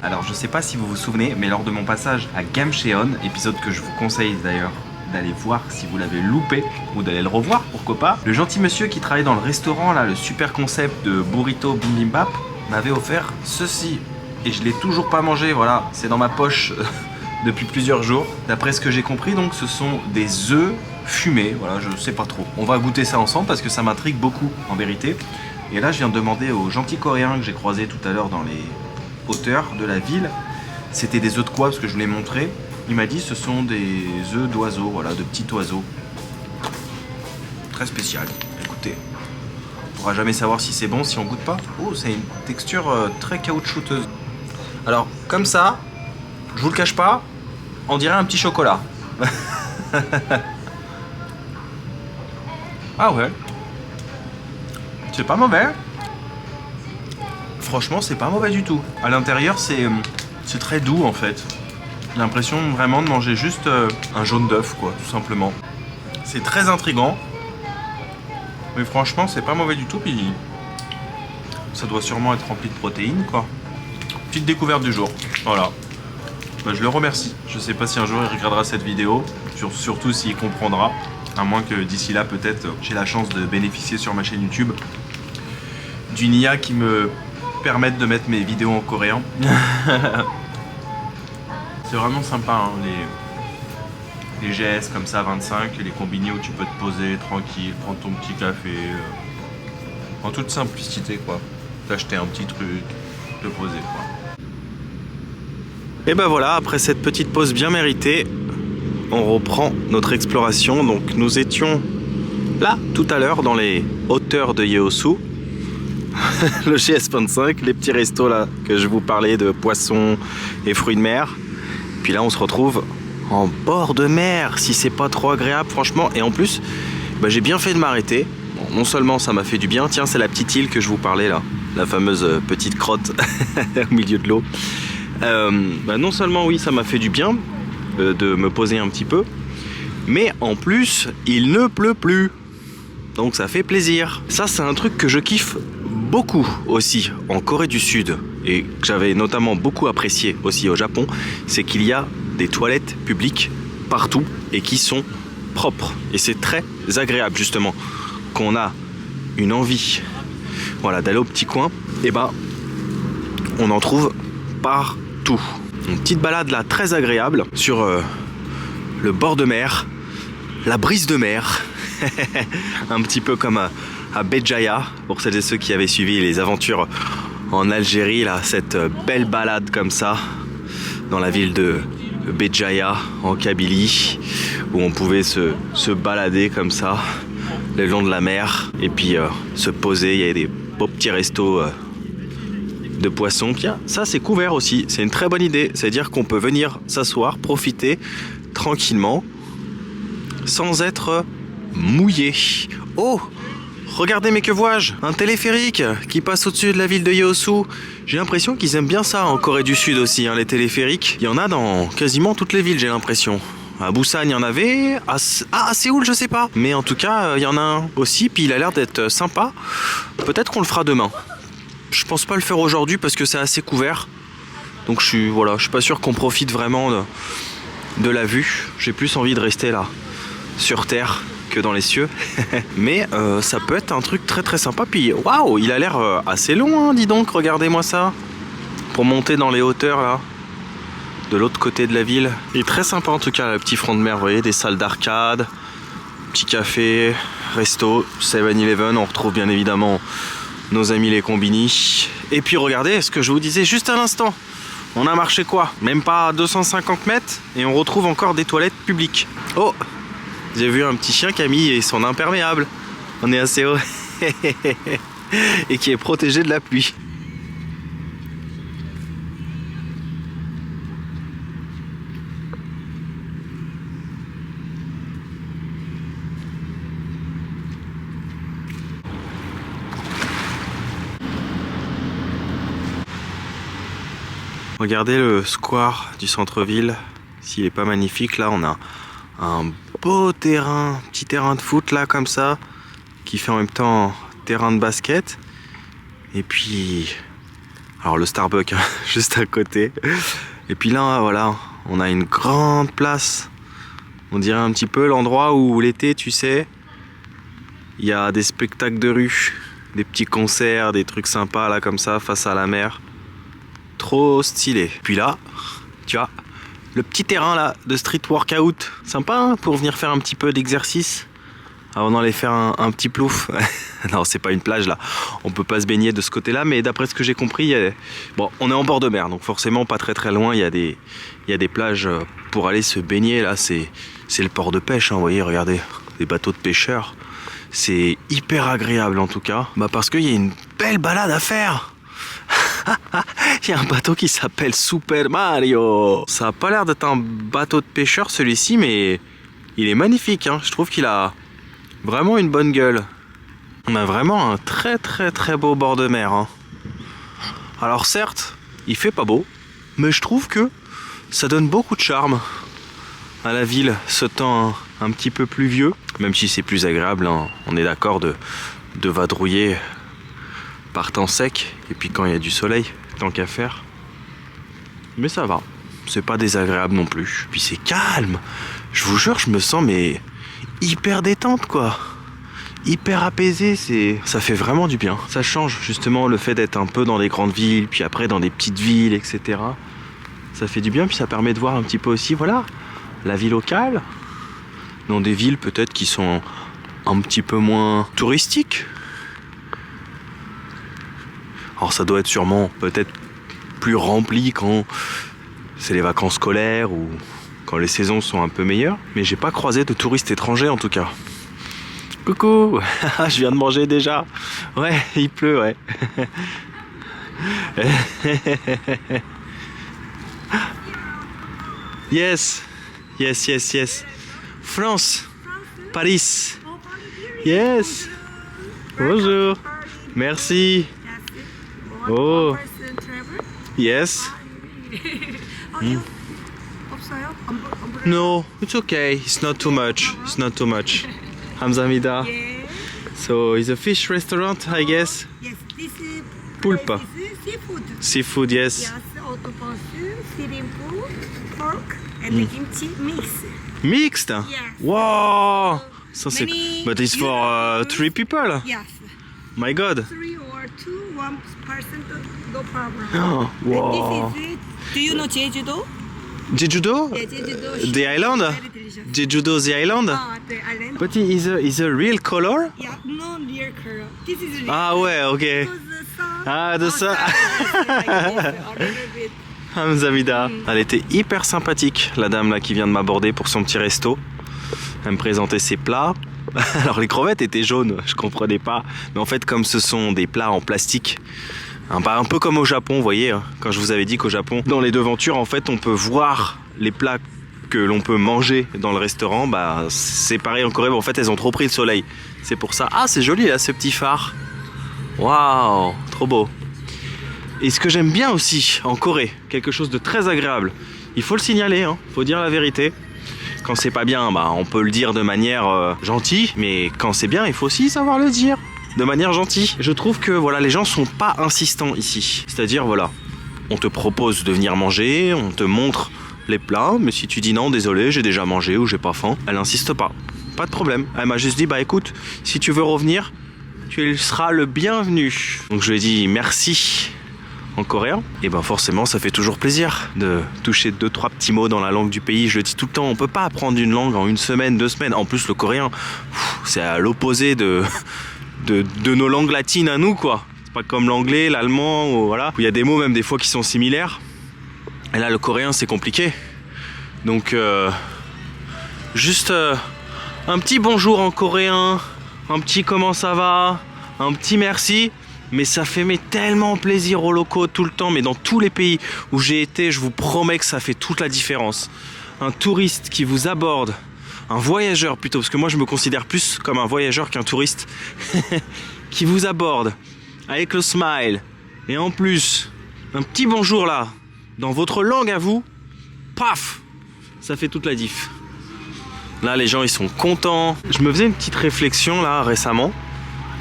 Alors je sais pas si vous vous souvenez, mais lors de mon passage à Gamcheon, épisode que je vous conseille d'ailleurs d'aller voir si vous l'avez loupé ou d'aller le revoir, pourquoi pas, le gentil monsieur qui travaillait dans le restaurant, là, le super concept de burrito bibimbap, m'avait offert ceci. Et je l'ai toujours pas mangé, voilà, c'est dans ma poche depuis plusieurs jours. D'après ce que j'ai compris, donc ce sont des œufs fumés, voilà, je sais pas trop. On va goûter ça ensemble parce que ça m'intrigue beaucoup en vérité. Et là je viens de demander au gentil coréen que j'ai croisé tout à l'heure dans les hauteurs de la ville, c'était des œufs de quoi parce que je vous l'ai montré. Il m'a dit ce sont des œufs d'oiseaux, voilà, de petits oiseaux. Très spécial, écoutez. On pourra jamais savoir si c'est bon si on goûte pas. Oh, c'est une texture très caoutchouteuse. Alors, comme ça, je vous le cache pas, on dirait un petit chocolat. Ah ouais. C'est pas mauvais. Franchement, c'est pas mauvais du tout. À l'intérieur, c'est très doux en fait. J'ai l'impression vraiment de manger juste un jaune d'œuf, quoi, tout simplement. C'est très intriguant. Mais franchement, c'est pas mauvais du tout. Puis ça doit sûrement être rempli de protéines, quoi. Petite découverte du jour. Voilà. Bah, je le remercie. Je sais pas si un jour il regardera cette vidéo. Surtout s'il comprendra. À moins que d'ici là, peut-être, j'ai la chance de bénéficier sur ma chaîne YouTube d'une IA qui me permette de mettre mes vidéos en coréen. C'est vraiment sympa, hein, les GS comme ça, 25, et les combini où tu peux te poser tranquille, prendre ton petit café, en toute simplicité, quoi. T'acheter un petit truc, te poser, quoi. Et ben voilà, après cette petite pause bien méritée, on reprend notre exploration. Donc nous étions là, tout à l'heure, dans les hauteurs de Yeosu. Le GS25, les petits restos là, que je vous parlais de poissons et fruits de mer. Puis là on se retrouve en bord de mer, si c'est pas trop agréable franchement. Et en plus bah, j'ai bien fait de m'arrêter. Bon, non seulement ça m'a fait du bien, tiens c'est la petite île que je vous parlais là, la fameuse petite crotte au milieu de l'eau. Bah, non seulement oui ça m'a fait du bien de me poser un petit peu, mais en plus il ne pleut plus. Donc ça fait plaisir. Ça c'est un truc que je kiffe beaucoup aussi en Corée du Sud et que j'avais notamment beaucoup apprécié aussi au Japon, c'est qu'il y a des toilettes publiques partout et qui sont propres. Et c'est très agréable justement qu'on a une envie voilà, d'aller au petit coin, et ben on en trouve partout. Une petite balade là très agréable sur le bord de mer, la brise de mer. Un petit peu comme à Béjaïa, pour celles et ceux qui avaient suivi les aventures en Algérie, là, cette belle balade comme ça, dans la ville de Béjaïa, en Kabylie, où on pouvait se balader comme ça, le long de la mer, et puis se poser. Il y avait des beaux petits restos de poissons. Puis ça, c'est couvert aussi. C'est une très bonne idée. C'est-à-dire qu'on peut venir s'asseoir, profiter tranquillement, sans être mouillé. Oh! Regardez, mais que vois-je? Un téléphérique qui passe au-dessus de la ville de Yeosu. J'ai l'impression qu'ils aiment bien ça en Corée du Sud aussi, hein, les téléphériques. Il y en a dans quasiment toutes les villes, j'ai l'impression. À Busan, il y en avait. À Séoul, je sais pas. Mais en tout cas, il y en a un aussi, puis il a l'air d'être sympa. Peut-être qu'on le fera demain. Je pense pas le faire aujourd'hui parce que c'est assez couvert. Donc je suis pas sûr qu'on profite vraiment de la vue. J'ai plus envie de rester là, sur Terre, que dans les cieux. Mais ça peut être un truc très très sympa. Puis waouh, il a l'air assez long, hein, dis donc, regardez-moi ça. Pour monter dans les hauteurs là, de l'autre côté de la ville. Il est très sympa en tout cas, le petit front de mer, vous voyez, des salles d'arcade, petit café, resto, 7-Eleven, on retrouve bien évidemment nos amis les combini. Et puis regardez ce que je vous disais juste à l'instant. On a marché quoi? Même pas 250 mètres et on retrouve encore des toilettes publiques. Oh! J'ai vu un petit chien qui a mis son imperméable. On est assez haut. Et qui est protégé de la pluie. Regardez le square du centre-ville. S'il est pas magnifique, là on a un beau terrain, petit terrain de foot là comme ça, qui fait en même temps terrain de basket. Et puis, alors le Starbucks hein, juste à côté. Et puis là, voilà, on a une grande place. On dirait un petit peu l'endroit où l'été, tu sais, il y a des spectacles de rue, des petits concerts, des trucs sympas là comme ça, face à la mer. Trop stylé. Puis là, tu vois, le petit terrain là de street workout, sympa hein, pour venir faire un petit peu d'exercice avant d'aller faire un petit plouf. Non, c'est pas une plage là, on peut pas se baigner de ce côté là, mais d'après ce que j'ai compris, bon, on est en bord de mer, donc forcément pas très très loin, il y a des plages pour aller se baigner. Là c'est le port de pêche, hein, vous voyez, regardez, des bateaux de pêcheurs. C'est hyper agréable en tout cas, parce qu'il y a une belle balade à faire. Il y a un bateau qui s'appelle Super Mario. Ça a pas l'air d'être un bateau de pêcheur celui-ci, mais il est magnifique, hein. Je trouve qu'il a vraiment une bonne gueule. On a vraiment un très très très beau bord de mer, hein. Alors certes, il fait pas beau, mais je trouve que ça donne beaucoup de charme à la ville, ce temps un petit peu pluvieux. Même si c'est plus agréable, hein. On est d'accord de vadrouiller par temps sec, et puis quand il y a du soleil, tant qu'à faire. Mais ça va, c'est pas désagréable non plus. Puis c'est calme, je vous jure, je me sens mais hyper détente quoi. Hyper apaisé, ça fait vraiment du bien. Ça change justement le fait d'être un peu dans les grandes villes, puis après dans des petites villes, etc. Ça fait du bien, puis ça permet de voir un petit peu aussi, voilà, la vie locale, dans des villes peut-être qui sont un petit peu moins touristiques. Alors ça doit être sûrement peut-être plus rempli quand c'est les vacances scolaires ou quand les saisons sont un peu meilleures. Mais j'ai pas croisé de touristes étrangers en tout cas. Coucou. Je viens de manger déjà. Ouais, il pleut, ouais. Yes. Yes, yes, yes. France. Paris. Yes. Bonjour. Merci. Oh. Yes. No, it's okay. It's not too much. It's not too much. 감사합니다. So it's a fish restaurant, I guess. Yes, this is Pulpa. This is seafood. Seafood, yes. Yes, octopus, shrimp, pork, and the kimchi mix. Mixed. Yes. Wow. So Many but it's for 3 people. Yes. My God. 3 or 2, 1 person, no problem. Oh, wow. And this is it. Do you know Jeju-do? Jeju-do? Yeah, Jeju-do. The island? Very delicious. Jeju-do, the island? The island. But is a real color? Yeah, no real color. This is real. Ah ouais, ok. Because the sun Ah, de ça. Like this, a little bit. Hamzamida. Elle était hyper sympathique, la dame là qui vient de m'aborder pour son petit resto. Elle me présentait ses plats. Alors les crevettes étaient jaunes, je comprenais pas. Mais en fait, comme ce sont des plats en plastique, un peu comme au Japon, vous voyez, quand je vous avais dit qu'au Japon, dans les devantures, en fait, on peut voir les plats que l'on peut manger dans le restaurant. Bah, c'est pareil en Corée, mais en fait, elles ont trop pris le soleil. C'est pour ça. Ah, c'est joli là, ce petit phare. Waouh, trop beau. Et ce que j'aime bien aussi en Corée, quelque chose de très agréable, il faut le signaler, hein, faut dire la vérité. Quand c'est pas bien, bah, on peut le dire de manière gentille, mais quand c'est bien, il faut aussi savoir le dire de manière gentille. Je trouve que voilà, les gens sont pas insistants ici. C'est-à-dire, voilà, on te propose de venir manger, on te montre les plats, mais si tu dis non, désolé, j'ai déjà mangé ou j'ai pas faim, elle insiste pas. Pas de problème. Elle m'a juste dit, bah écoute, si tu veux revenir, tu seras le bienvenu. Donc je lui ai dit merci en coréen, et ben forcément ça fait toujours plaisir de toucher 2-3 petits mots dans la langue du pays. Je le dis tout le temps, on peut pas apprendre une langue en 1 semaine, 2 semaines. En plus le coréen, c'est à l'opposé de nos langues latines à nous, quoi. C'est pas comme l'anglais, l'allemand, ou voilà, où il y a des mots même des fois qui sont similaires. Et là le coréen c'est compliqué. Donc juste un petit bonjour en coréen, un petit comment ça va, un petit merci. Mais ça fait tellement plaisir aux locaux tout le temps, mais dans tous les pays où j'ai été, je vous promets que ça fait toute la différence. Un touriste qui vous aborde, un voyageur plutôt, parce que moi je me considère plus comme un voyageur qu'un touriste, qui vous aborde avec le smile, et en plus, un petit bonjour là, dans votre langue à vous, paf, ça fait toute la diff. Là les gens ils sont contents. Je me faisais une petite réflexion là récemment.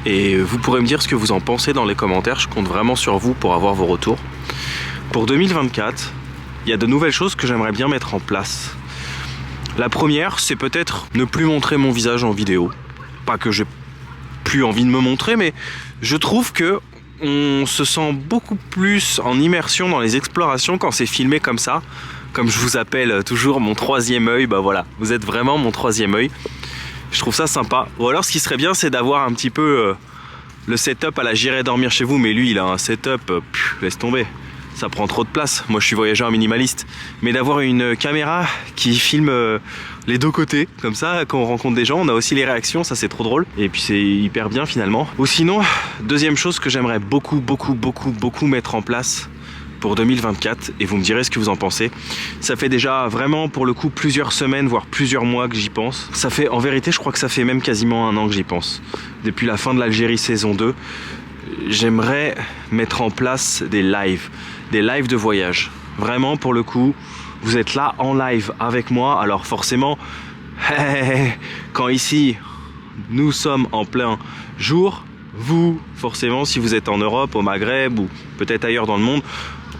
Et vous pourrez me dire ce que vous en pensez dans les commentaires, je compte vraiment sur vous pour avoir vos retours. Pour 2024, il y a de nouvelles choses que j'aimerais bien mettre en place. La première, c'est peut-être ne plus montrer mon visage en vidéo. Pas que j'ai plus envie de me montrer, mais je trouve que on se sent beaucoup plus en immersion dans les explorations quand c'est filmé comme ça. Comme je vous appelle toujours mon 3e œil, bah voilà, vous êtes vraiment mon 3e œil. Je trouve ça sympa. Ou alors ce qui serait bien c'est d'avoir un petit peu le setup à la j'irai dormir chez vous. Mais lui il a un setup, laisse tomber. Ça prend trop de place. Moi je suis voyageur minimaliste. Mais d'avoir une caméra qui filme les 2 côtés. Comme ça quand on rencontre des gens on a aussi les réactions. Ça c'est trop drôle. Et puis c'est hyper bien finalement. Ou sinon, deuxième chose que j'aimerais beaucoup mettre en place pour 2024, et vous me direz ce que vous en pensez. Ça fait déjà vraiment pour le coup plusieurs semaines voire plusieurs mois que j'y pense. Ça fait en vérité je crois que ça fait même quasiment 1 an que j'y pense. Depuis la fin de l'Algérie saison 2, j'aimerais mettre en place des lives de voyage. Vraiment pour le coup, vous êtes là en live avec moi. Alors forcément, quand ici nous sommes en plein jour, vous forcément si vous êtes en Europe, au Maghreb ou peut-être ailleurs dans le monde,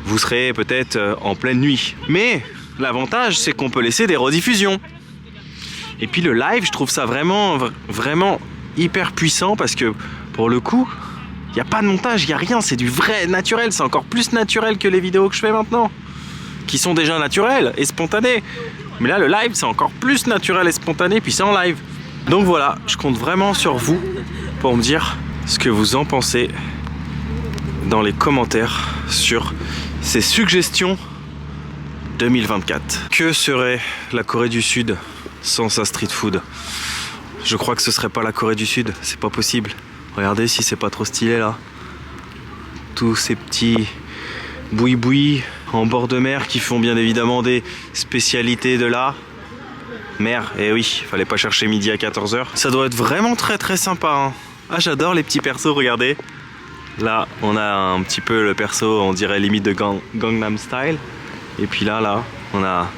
vous serez peut-être en pleine nuit. Mais l'avantage, c'est qu'on peut laisser des rediffusions. Et puis le live, je trouve ça vraiment hyper puissant parce que pour le coup, il n'y a pas de montage, il n'y a rien, c'est du vrai naturel. C'est encore plus naturel que les vidéos que je fais maintenant, qui sont déjà naturelles et spontanées. Mais là, le live, c'est encore plus naturel et spontané, puis c'est en live. Donc voilà, je compte vraiment sur vous pour me dire ce que vous en pensez dans les commentaires sur ces suggestions 2024. Que serait la Corée du Sud sans sa street food? Je crois que ce serait pas la Corée du Sud, c'est pas possible. Regardez si c'est pas trop stylé là. Tous ces petits boui-boui en bord de mer qui font bien évidemment des spécialités de là. Mer, et oui, fallait pas chercher midi à 14h. Ça doit être vraiment très sympa, hein. Ah j'adore les petits persos, regardez. Là, on a un petit peu le perso, on dirait limite de Gangnam Style. Et puis là, on a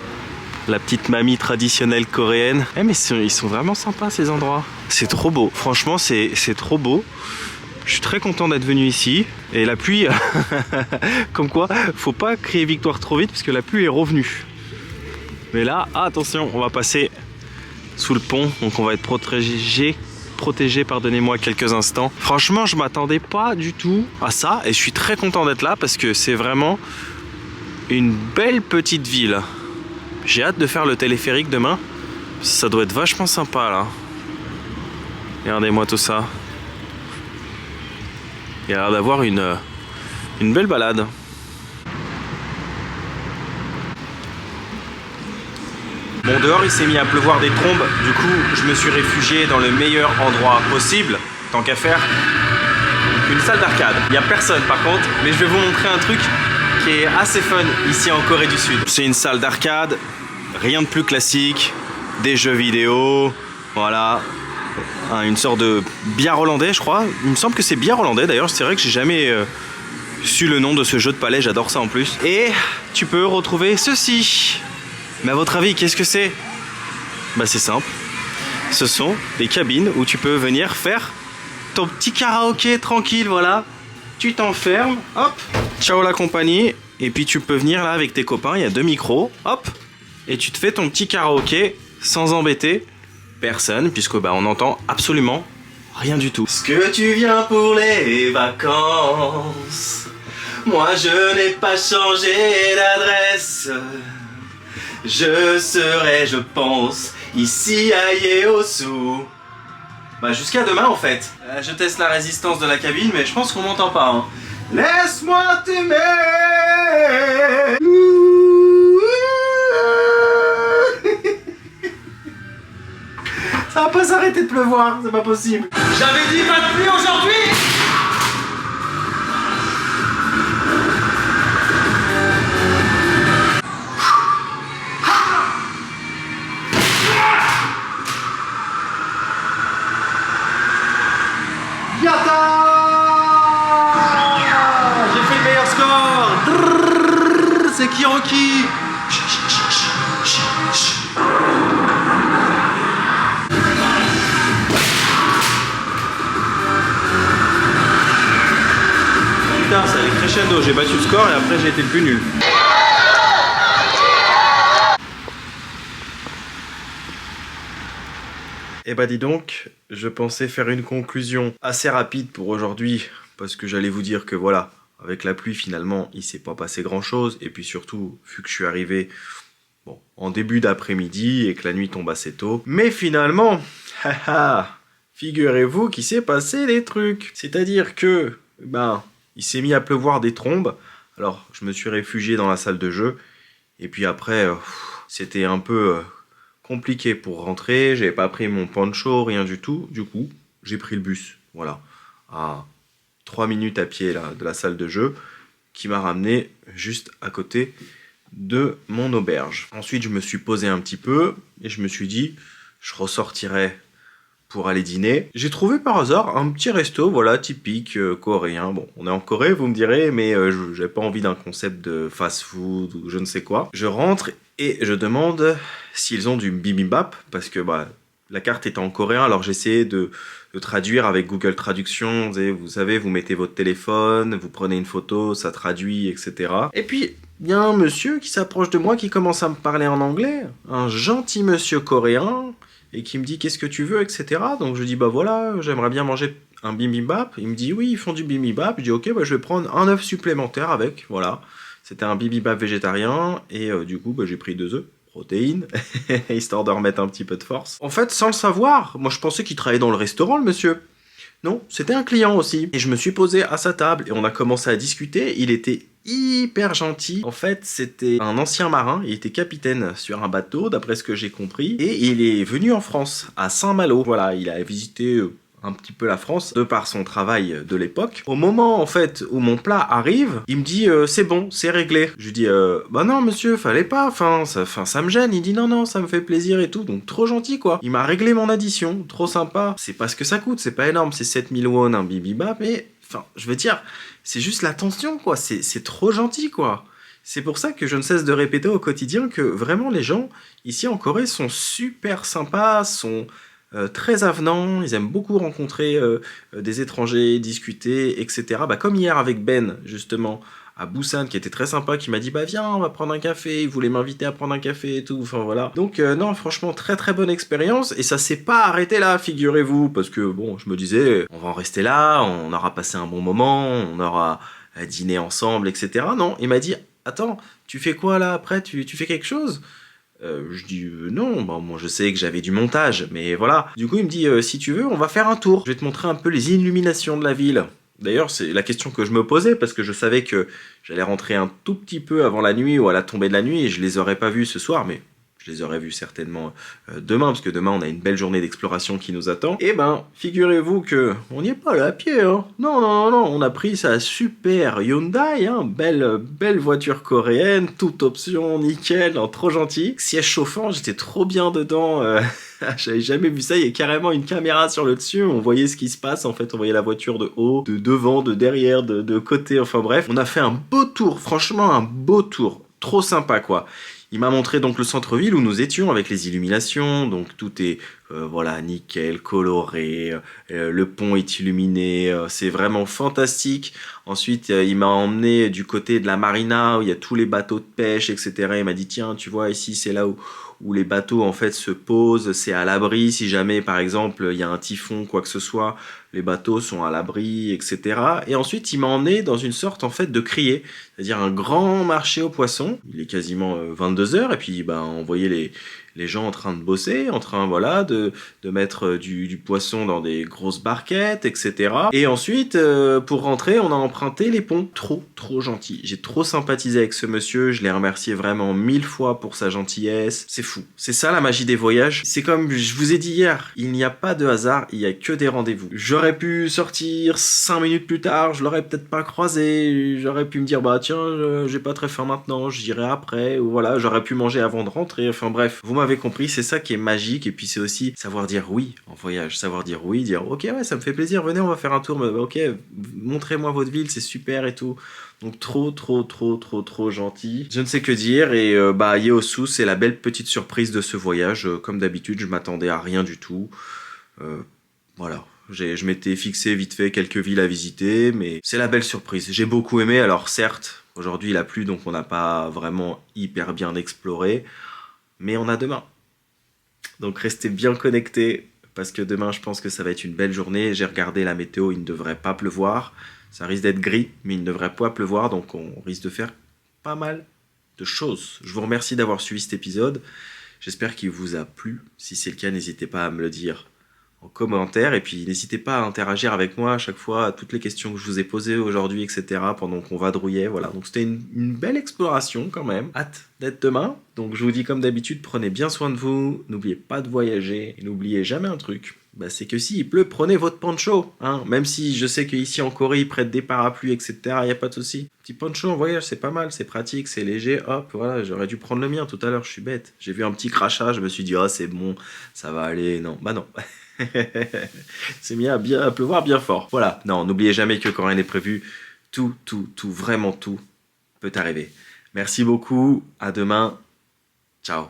la petite mamie traditionnelle coréenne. Eh mais ils sont vraiment sympas ces endroits. C'est trop beau, franchement c'est trop beau. Je suis très content d'être venu ici. Et la pluie, comme quoi, faut pas crier victoire trop vite parce que la pluie est revenue. Mais là, attention, on va passer sous le pont, donc on va être protégé, pardonnez-moi, quelques instants. Franchement, je m'attendais pas du tout à ça et je suis très content d'être là parce que c'est vraiment une belle petite ville. J'ai hâte de faire le téléphérique demain. Ça doit être vachement sympa là. Regardez-moi tout ça. Il y a l'air d'avoir une Une belle balade. Bon, dehors il s'est mis à pleuvoir des trombes, du coup je me suis réfugié dans le meilleur endroit possible, tant qu'à faire, une salle d'arcade. Il n'y a personne par contre, mais je vais vous montrer un truc qui est assez fun ici en Corée du Sud. C'est une salle d'arcade, rien de plus classique, des jeux vidéo, voilà, une sorte de billard hollandais je crois. Il me semble que c'est billard hollandais d'ailleurs, c'est vrai que j'ai jamais su le nom de ce jeu de palais, j'adore ça en plus. Et tu peux retrouver ceci. Mais à votre avis, qu'est-ce que c'est? Bah c'est simple. Ce sont des cabines où tu peux venir faire ton petit karaoké tranquille, voilà. Tu t'enfermes, hop, ciao la compagnie. Et puis tu peux venir là avec tes copains, il y a 2 micros, hop. Et tu te fais ton petit karaoké sans embêter personne, puisque bah on entend absolument rien du tout. Est-ce que tu viens pour les vacances? Moi je n'ai pas changé d'adresse. Je serai, je pense, ici à Yeosu. Bah jusqu'à demain en fait. Je teste la résistance de la cabine, mais je pense qu'on m'entend pas. Hein. Laisse-moi t'aimer. Ça va pas s'arrêter de pleuvoir, c'est pas possible. J'avais dit pas de pluie aujourd'hui. J'ai fait le meilleur score. C'est Kiroki. Putain, ça allait crescendo. J'ai battu le score et après j'ai été le plus nul. Eh bah dis donc, je pensais faire une conclusion assez rapide pour aujourd'hui, parce que j'allais vous dire que voilà, avec la pluie finalement, il s'est pas passé grand chose, et puis surtout, vu que je suis arrivé en début d'après-midi et que la nuit tombe assez tôt, mais finalement, figurez-vous qu'il s'est passé des trucs. C'est-à-dire que, il s'est mis à pleuvoir des trombes, alors je me suis réfugié dans la salle de jeu, et puis après, c'était un peu... compliqué pour rentrer, j'avais pas pris mon poncho, rien du tout, du coup j'ai pris le bus, voilà, à 3 minutes à pied là, de la salle de jeu, qui m'a ramené juste à côté de mon auberge. Ensuite je me suis posé un petit peu, et je me suis dit, je ressortirai pour aller dîner. J'ai trouvé par hasard un petit resto, voilà, typique coréen. Bon, on est en Corée, vous me direz, mais j'avais pas envie d'un concept de fast-food ou je ne sais quoi. Je rentre et je demande s'ils ont du bibimbap, parce que la carte était en coréen, alors j'essayais de traduire avec Google Traduction. Vous savez, vous mettez votre téléphone, vous prenez une photo, ça traduit, etc. Et puis, il y a un monsieur qui s'approche de moi, qui commence à me parler en anglais, un gentil monsieur coréen, et qui me dit qu'est-ce que tu veux, etc. Donc je dis voilà, j'aimerais bien manger un bibimbap. Il me dit oui, ils font du bibimbap. Je dis ok, je vais prendre un œuf supplémentaire avec, voilà. C'était un bibimbap végétarien, et du coup j'ai pris 2 œufs. Protéines, histoire de remettre un petit peu de force. En fait, sans le savoir, moi je pensais qu'il travaillait dans le restaurant, le monsieur. Non, c'était un client aussi. Et je me suis posé à sa table et on a commencé à discuter. Il était hyper gentil. En fait, c'était un ancien marin. Il était capitaine sur un bateau, d'après ce que j'ai compris. Et il est venu en France, à Saint-Malo. Voilà, il a visité un petit peu la France, de par son travail de l'époque. Au moment, en fait, où mon plat arrive, il me dit c'est bon, c'est réglé. Je lui dis non, monsieur, fallait pas, ça me gêne. Il dit non, ça me fait plaisir et tout. Donc, trop gentil, quoi. Il m'a réglé mon addition, trop sympa. C'est pas ce que ça coûte, c'est pas énorme, c'est 7000 won un bibimbap, mais, je veux dire, c'est juste l'attention, quoi. C'est trop gentil, quoi. C'est pour ça que je ne cesse de répéter au quotidien que vraiment les gens, ici en Corée, sont super sympas, sont... très avenants, ils aiment beaucoup rencontrer des étrangers, discuter, etc. Comme hier avec Ben, justement, à Busan, qui était très sympa, qui m'a dit viens, on va prendre un café, il voulait m'inviter à prendre un café et tout, voilà. Donc non, franchement, très très bonne expérience, et ça s'est pas arrêté là, figurez-vous, parce que je me disais, on va en rester là, on aura passé un bon moment, on aura dîné ensemble, etc. Non, il m'a dit, attends, tu fais quoi là après, tu fais quelque chose ? Je dis non, moi je sais que j'avais du montage, mais voilà. Du coup il me dit si tu veux on va faire un tour. Je vais te montrer un peu les illuminations de la ville. D'ailleurs, c'est la question que je me posais parce que je savais que j'allais rentrer un tout petit peu avant la nuit ou à la tombée de la nuit et je les aurais pas vus ce soir, mais je les aurais vus certainement demain, parce que demain on a une belle journée d'exploration qui nous attend. Et ben, figurez-vous que on n'y est pas là à pied, hein. Non, on a pris sa super Hyundai, hein, belle voiture coréenne, toute option, nickel, hein, trop gentil. Siège chauffant, j'étais trop bien dedans. J'avais jamais vu ça, il y a carrément une caméra sur le dessus, on voyait ce qui se passe, en fait on voyait la voiture de haut, de devant, de derrière, de côté, enfin bref. On a fait un beau tour, franchement un beau tour, trop sympa quoi. Il m'a montré donc le centre-ville où nous étions avec les illuminations, donc tout est voilà nickel, coloré, le pont est illuminé, c'est vraiment fantastique. Ensuite, il m'a emmené du côté de la marina où il y a tous les bateaux de pêche, etc. Il m'a dit tiens, tu vois ici c'est là où les bateaux en fait se posent, c'est à l'abri si jamais par exemple il y a un typhon, quoi que ce soit, les bateaux sont à l'abri, etc. Et ensuite il m'a emmené dans une sorte en fait de criée, c'est-à-dire un grand marché aux poissons. Il est quasiment 22h et puis bah, on voyait les gens en train de bosser, en train voilà de mettre du poisson dans des grosses barquettes, etc. Et ensuite, pour rentrer, on a emprunté les ponts. Trop gentil. J'ai trop sympathisé avec ce monsieur, je l'ai remercié vraiment 1000 fois pour sa gentillesse. C'est fou. C'est ça la magie des voyages. C'est comme je vous ai dit hier, il n'y a pas de hasard, il n'y a que des rendez-vous. J'aurais pu sortir 5 minutes plus tard, je l'aurais peut-être pas croisé, j'aurais pu me dire bah tiens, j'ai pas très faim maintenant, j'irai après, ou voilà, j'aurais pu manger avant de rentrer, enfin bref, vous m'avez compris, c'est ça qui est magique, et puis c'est aussi savoir dire oui en voyage, savoir dire oui, dire ok ouais ça me fait plaisir, venez on va faire un tour, mais ok montrez-moi votre ville, c'est super et tout. Donc trop gentil. Je ne sais que dire et bah Yeosu c'est la belle petite surprise de ce voyage. Comme d'habitude je m'attendais à rien du tout. Voilà. Je m'étais fixé vite fait quelques villes à visiter, mais c'est la belle surprise. J'ai beaucoup aimé, alors certes, aujourd'hui il a plu donc on n'a pas vraiment hyper bien exploré, mais on a demain. Donc restez bien connectés, parce que demain je pense que ça va être une belle journée. J'ai regardé la météo, il ne devrait pas pleuvoir. Ça risque d'être gris, mais il ne devrait pas pleuvoir, donc on risque de faire pas mal de choses. Je vous remercie d'avoir suivi cet épisode. J'espère qu'il vous a plu. Si c'est le cas, n'hésitez pas à me le dire en commentaire. Et puis n'hésitez pas à interagir avec moi à chaque fois, à toutes les questions que je vous ai posées aujourd'hui, etc. pendant qu'on vadrouillait. Voilà, donc c'était une belle exploration quand même. Hâte d'être demain. Donc je vous dis comme d'habitude, prenez bien soin de vous. N'oubliez pas de voyager. Et n'oubliez jamais un truc. Bah, c'est que s'il pleut, prenez votre poncho, hein. Même si je sais qu'ici en Corée, ils prêtent des parapluies, etc. Il n'y a pas de souci. Petit poncho en voyage, c'est pas mal, c'est pratique, c'est léger. Hop, voilà, j'aurais dû prendre le mien tout à l'heure, je suis bête. J'ai vu un petit crachat, je me suis dit, ah, c'est bon, ça va aller. Non, bah non. C'est mis à pleuvoir bien fort. Voilà, non, n'oubliez jamais que quand rien n'est prévu, tout, vraiment tout peut arriver. Merci beaucoup, à demain. Ciao.